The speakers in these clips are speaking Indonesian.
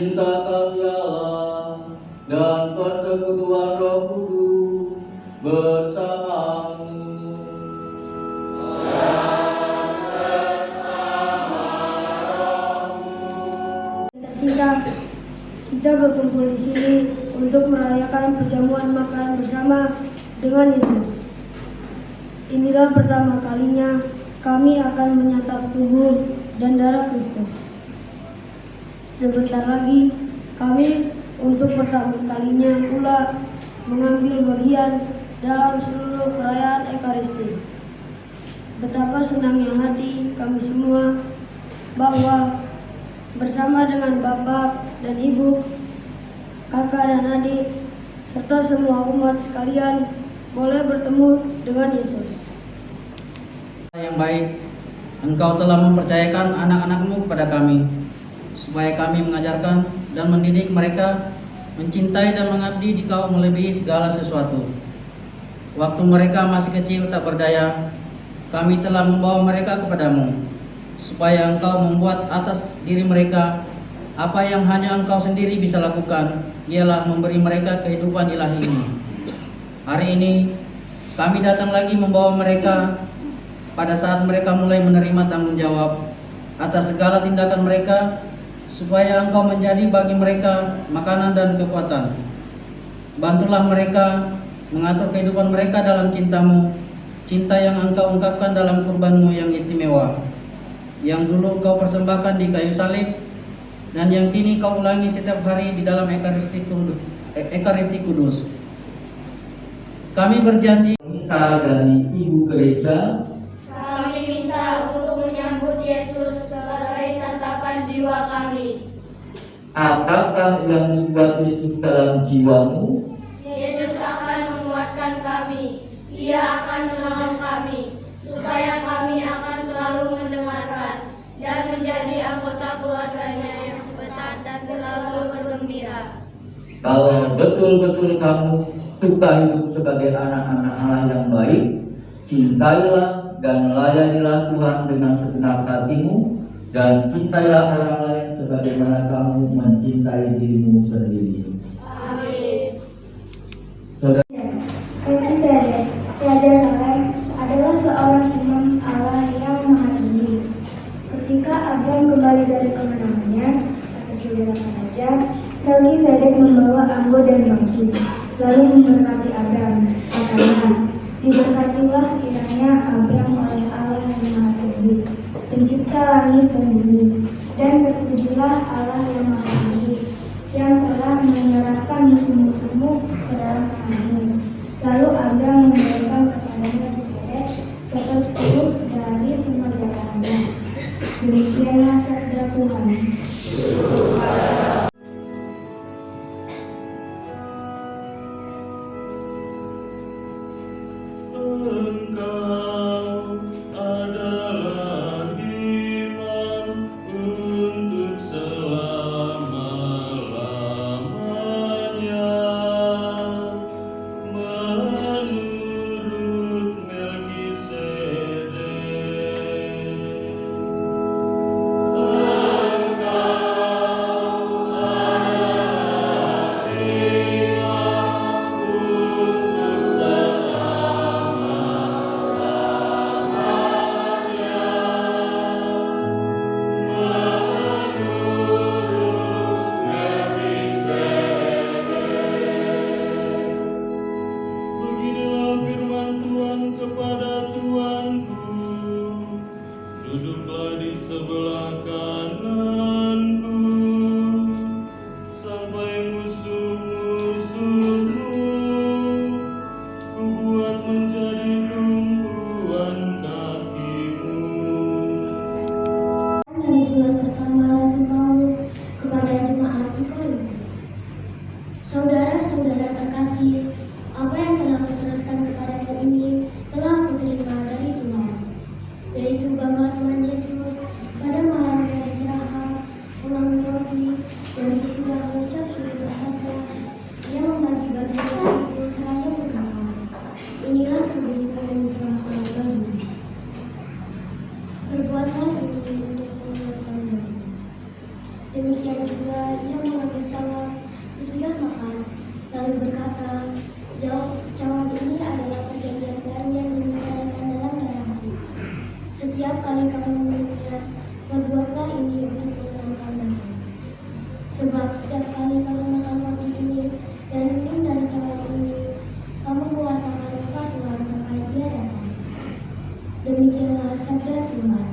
cinta kasih Allah, dan persekutuan Roh Kudus bersamamu. Tercinta, kita berkumpul di sini untuk merayakan perjamuan makan bersama dengan Yesus. Inilah pertama kalinya kami akan menyantap tubuh dan darah Kristus. Sebentar lagi kami untuk pertama kalinya pula mengambil bagian dalam seluruh perayaan Ekaristi. Betapa senangnya hati kami semua bahwa bersama dengan Bapak dan Ibu, kakak dan adik, serta semua umat sekalian boleh bertemu dengan Yesus. Yang baik, Engkau telah mempercayakan anak-anak-Mu kepada kami, supaya kami mengajarkan dan mendidik mereka mencintai dan mengabdi di Kau melebihi segala sesuatu. Waktu mereka masih kecil tak berdaya, kami telah membawa mereka kepadamu, supaya Engkau membuat atas diri mereka apa yang hanya Engkau sendiri bisa lakukan, ialah memberi mereka kehidupan ilahi ini. Hari ini kami datang lagi membawa mereka pada saat mereka mulai menerima tanggung jawab atas segala tindakan mereka, supaya Engkau menjadi bagi mereka makanan dan kekuatan. Bantulah mereka mengatur kehidupan mereka dalam cinta-Mu, cinta yang Engkau ungkapkan dalam kurban-Mu yang istimewa, yang dulu Kau persembahkan di kayu salib, dan yang kini Kau ulangi setiap hari di dalam Ekaristi Kudus. Kami berjanji Dari Ibu Gereja, kami minta untuk menyambut Yesus sebagai santapan jiwa kami. apakah yang dibuat Yesus dalam jiwamu? Yesus akan menguatkan kami. Ia akan menolong kami, supaya kami akan selalu mendengarkan dan menjadi anggota keluarganya yang besar dan selalu bergembira. Kalau betul-betul kamu suka hidup sebagai anak-anak Allah yang baik, cintailah dan layanilah Tuhan dengan segenap hatimu, dan cintailah orang lain sebagaimana kamu mencintai dirimu sendiri. Amin. Melkisedek adalah seorang imam Allah yang maha tinggi. Ketika Abraham kembali dari kemenangannya atas kebenaran raja, Melkisedek membawa anggur dan bangkit, lalu memberkati Abraham. Katanya, diberkatilah kiranya Abraham oleh Allah yang maha tinggi, pencipta langit dan bumi, dan terpujilah Allah yang maha tinggi, yang telah menyerahkan musuh-musuhmu ke dalam tanganmu. Lalu Abraham memberikan kepadanya Melkisedek sepersepuluh dari semua jalannya. Demikianlah sabda Tuhan. Engkau adalah imam untuk selama-lamanya, menurut Melkisedek. Beginilah firman Tuhan kepada Tuanku, duduklah di sebelah kananku, sampai musuh-musuhmu kubuat menjadi tumpuan kakimu. Dari surat pertama Rasul Paulus kepada jemaat di Korintus. Saudara-saudara terkasih, apa yang telah kuteruskan kepadamu ini telah kuterima dari Tuhan, yaitu bahwa Tuhan Yesus pada malam yang diserahkan mengambil roti, dan sesudah mengucap syukur atasnya, ia membagi-bagi roti itu seraya berkata, inilah tubuhku yang diserahkan bagimu. Perbuatlah ini untuk mengingatkanmu. Demikian juga ia sudah makan, lalu berkata, cawan ini adalah perjanjian baru yang dinyatakan dalam darahku. Setiap kali kamu meminumnya, perbuatlah ini untuk mengenangkan aku. Sebab setiap kali kamu makan roti ini dan minum dari cawan ini, kamu mewartakan wafat Tuhan sampai Dia datang. Demikianlah sabda Tuhan.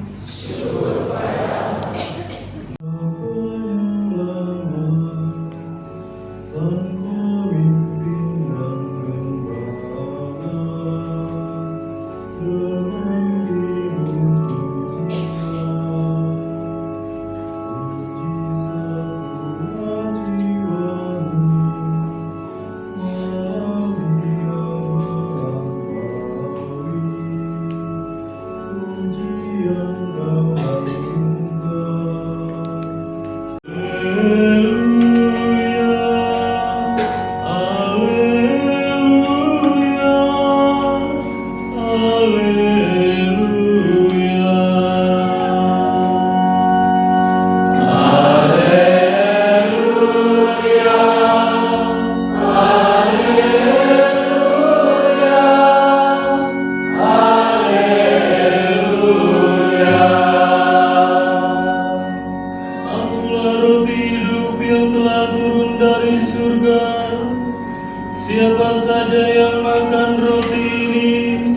Siapa saja yang makan roti ini,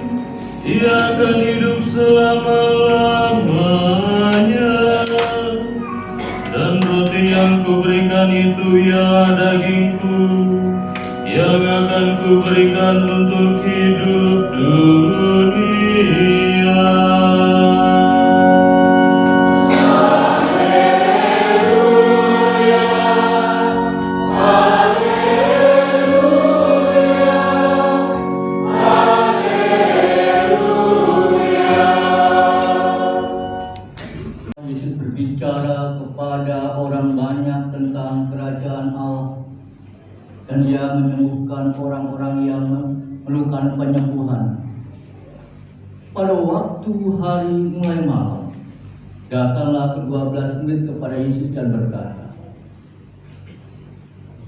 dia akan hidup selama-lamanya. Dan roti yang kuberikan itu ialah dagingku, yang akan kuberikan untuk hidup dunia. Yesus berbicara kepada orang banyak tentang kerajaan Allah, dan Dia menyembuhkan orang-orang yang memerlukan penyembuhan. Pada waktu hari mulai malam, datanglah ke-12 murid kepada Yesus dan berkata,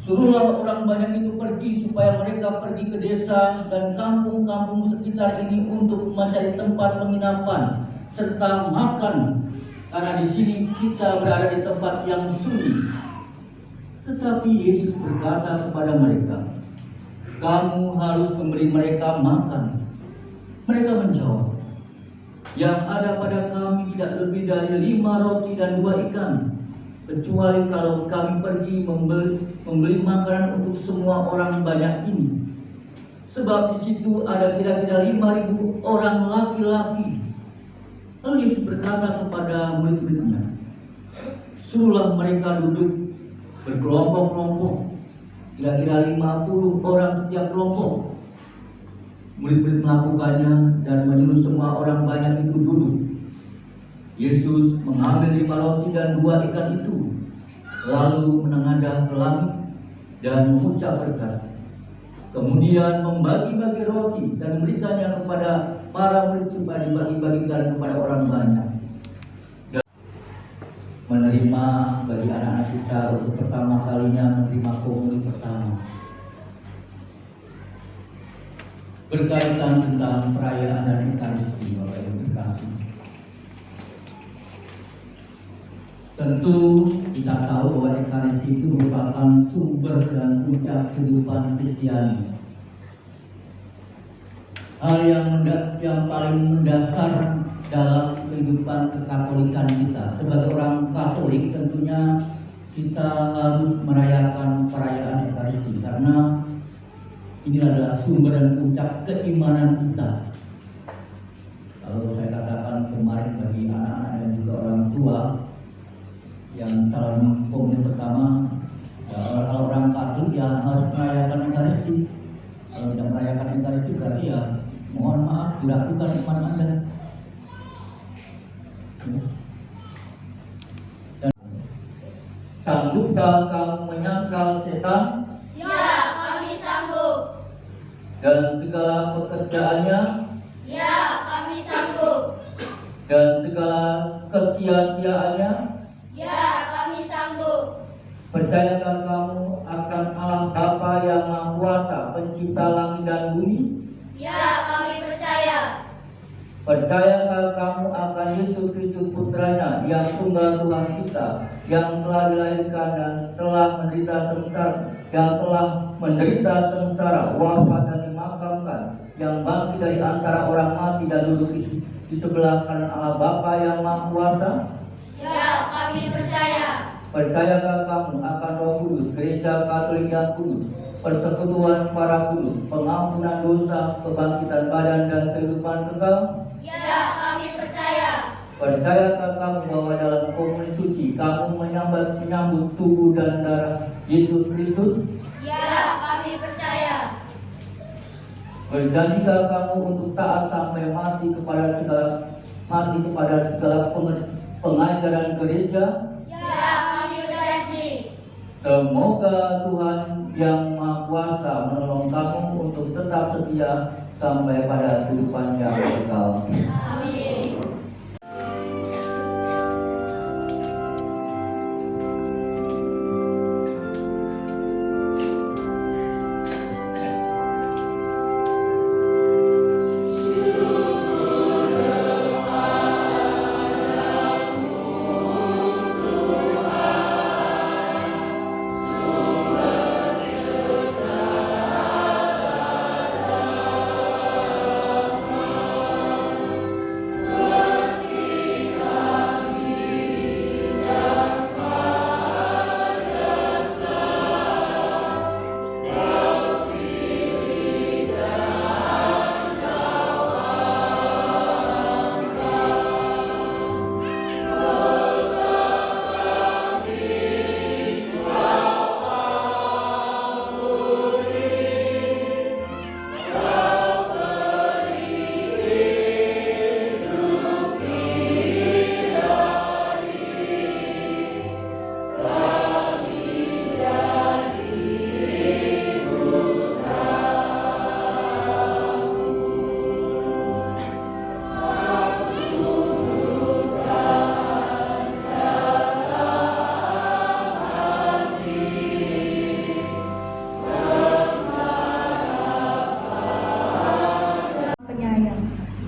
"Suruhlah orang banyak itu pergi supaya mereka pergi ke desa dan kampung-kampung sekitar ini untuk mencari tempat penginapan serta makan. Karena di sini kita berada di tempat yang sunyi." Tetapi Yesus berkata kepada mereka, "Kamu harus memberi mereka makan." Mereka menjawab, "Yang ada pada kami tidak lebih dari 5 roti dan 2 ikan, kecuali kalau kami pergi membeli makanan untuk semua orang banyak ini. Sebab di situ ada kira-kira 5.000 orang laki-laki." Lalu Yesus berkata kepada murid-muridnya, "Suruhlah mereka duduk berkelompok-kelompok, kira-kira 50 orang setiap kelompok." Murid-murid melakukannya dan menyuruh semua orang banyak itu duduk. Yesus mengambil 5 roti dan 2 ikan itu, lalu menengadah ke langit dan mengucap berkat. Kemudian membagi-bagi roti dan memberikannya kepada para murid supaya dibagi-bagikan kepada orang banyak. Dan menerima bagi anak-anak kita untuk pertama kalinya menerima komunion pertama, berkaitan tentang perayaan dan Ekaristi, Bapak Ibu terkasih. Tentu kita tahu bahwa Ekaristi itu merupakan sumber dan puncak kehidupan Kristiani. Hal yang paling mendasar dalam kehidupan kekatolikan kita. Sebagai orang Katolik tentunya kita harus merayakan perayaan Ekaristi karena ini adalah sumber dan puncak keimanan kita. Kalau saya katakan kemarin bagi anak-anak dan juga orang tua yang calon komunion pertama, kalau orang Katolik ya harus merayakan Ekaristi. Kalau tidak merayakan Ekaristi berarti ya mohon maaf dilakukan iman Anda. Dan sanggupkah kamu menyangkal setan? Ya, kami sanggup. Dan segala pekerjaannya? Ya, kami sanggup. Dan segala kesia-siaannya? Ya, kami sanggup. Percayakah kamu akan Allah Yesus Kristus putranya yang tunggal Tuhan kita, yang telah dilahirkan dan telah menderita sengsara, wafat dan dimakamkan, yang bangkit dari antara orang mati dan duduk di sebelah kanan Allah Bapa yang Maha Kuasa. Ya, kami percaya. Percayakah kamu akan Roh Kudus, Gereja Katolik yang kudus, persekutuan para kudus, pengampunan dosa, kebangkitan badan dan kehidupan kekal? Ya, kami percaya. Percayakah kamu bahwa dalam komuni suci kamu menyambut tubuh dan darah Yesus Kristus? Ya, kami percaya. Berjanjikah kamu untuk taat sampai mati kepada segala pengajaran gereja? Ya, kami berjanji. Semoga Tuhan yang Maha Kuasa menolong kamu untuk tetap setia sampai pada kehidupan yang kekal. Amin.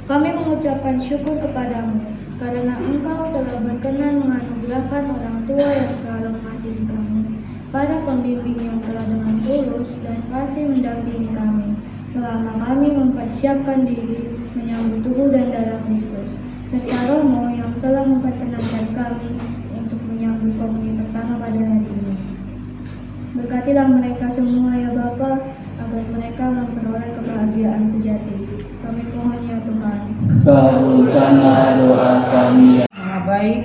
Kami mengucapkan syukur kepadamu, karena Engkau telah berkenan menganugerahkan orang tua yang selalu mengasihi kami, para pembimbing yang telah dengan tulus dan kasih mendampingi kami, selama kami mempersiapkan diri menyambut tubuh dan darah Kristus, serta Romo yang telah memperkenankan kami untuk menyambut komuni pertama pada hari ini. Berkatilah mereka semua ya Bapa, agar mereka memperoleh kebahagiaan sejati. Kami mohon ya Tuhan. Kabulkanlah doa kami. Maha baik,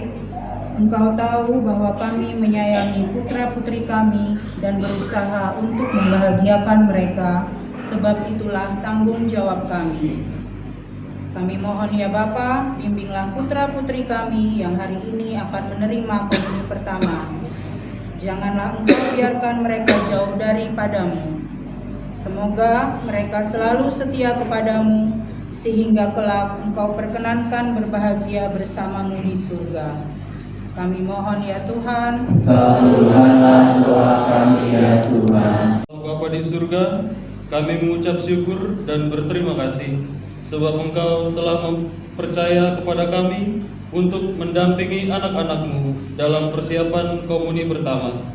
Engkau tahu bahwa kami menyayangi putra-putri kami dan berusaha untuk membahagiakan mereka, sebab itulah tanggung jawab kami. Kami mohon ya Bapa, bimbinglah putra-putri kami yang hari ini akan menerima komuni pertama. Janganlah Engkau biarkan mereka jauh daripadamu. Semoga mereka selalu setia kepadamu, sehingga kelak Engkau perkenankan berbahagia bersamamu di surga. Kami mohon ya Tuhan. Kabulkanlah doa kami ya Tuhan. Bapa di surga, kami mengucap syukur dan berterima kasih sebab Engkau telah mempercaya kepada kami untuk mendampingi anak-anak-Mu dalam persiapan komuni pertama.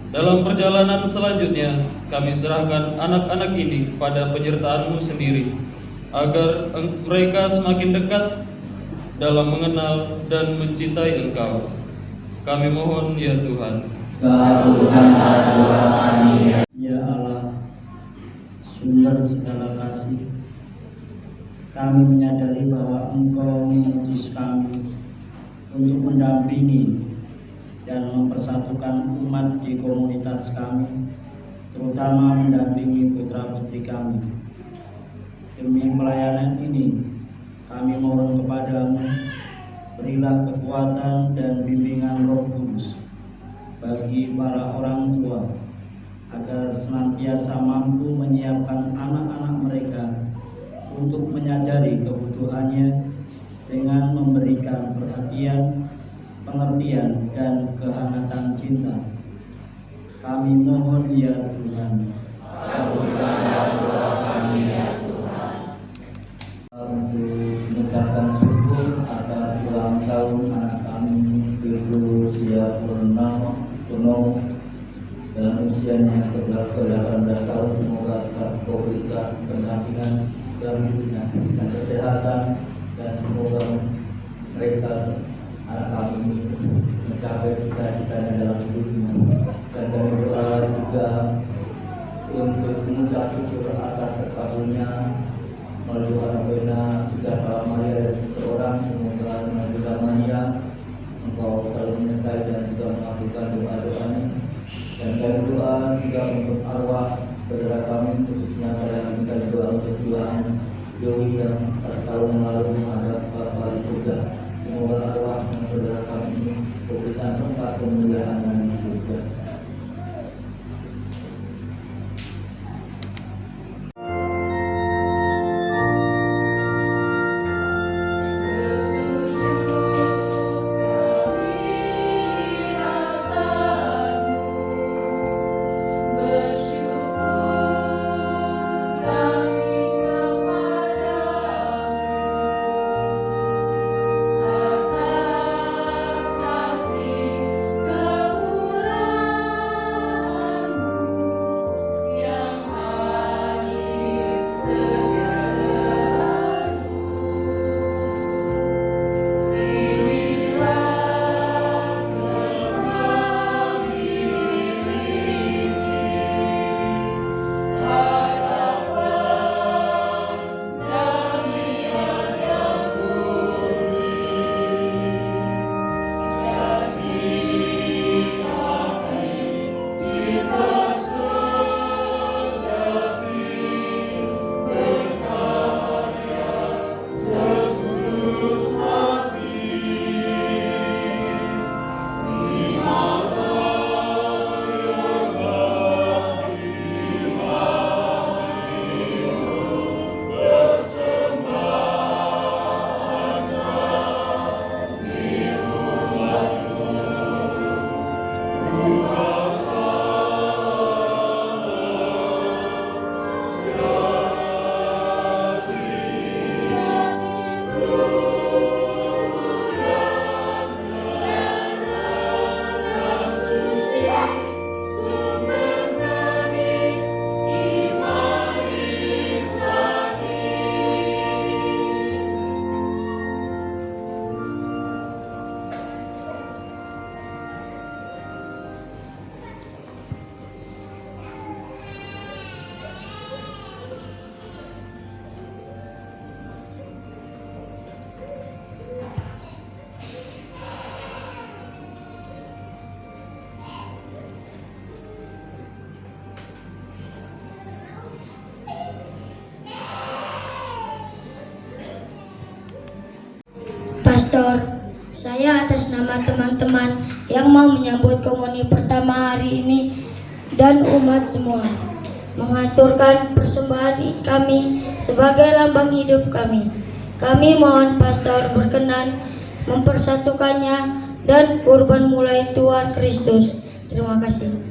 Dalam perjalanan selanjutnya, kami serahkan anak-anak ini pada penyertaan-Mu sendiri, agar mereka semakin dekat dalam mengenal dan mencintai Engkau. Kami mohon ya Tuhan. Kabulkanlah doa kami ya. Ya Allah, sumber segala kasih, kami menyadari bahwa Engkau mengutus kami untuk mendampingi dan mempersatukan umat di komunitas kami, terutama mendampingi putra-putri kami. Demi pelayanan ini, kami mohon kepadamu, berilah kekuatan dan bimbingan Roh Kudus bagi para orang tua, agar senantiasa mampu menyiapkan anak-anak mereka untuk menyadari kebutuhannya dengan memberikan perhatian, pengertian, dan kehangatan cinta. Kami mohon ya Tuhan. Kabulkanlah doa kami ya Tuhan. Untuk mengucapkan syukur atas ulang tahun usianya yang ke-18 tahun, semoga Kau berikan pendampingan dalam hidupnya, berikan kesehatan, dan semoga mereka anak kami ini mencapai cita-citanya dalam hidupnya. Dan kami doa juga untuk mengucap syukur atas terkabulnya melalui novena Tiga Salam Maria dan seseorang, semoga dengan Bunda Maria Engkau selalu menyertai dan juga mengabulkan doa-doanya. Dan kami doa juga untuk arwah saudara kami, khususnya pada kita doa untuk Tuhan Jowi yang 4 tahun yang lalu menghadap Bapa di surga. Semoga arwah saudara kami ini memberikan tempat kemuliaan di surga. Pastor, saya atas nama teman-teman yang mau menyambut komuni pertama hari ini dan umat semua mengaturkan persembahan kami sebagai lambang hidup kami. Kami mohon Pastor berkenan mempersatukannya dan kurban mulai Tuhan Kristus. Terima kasih.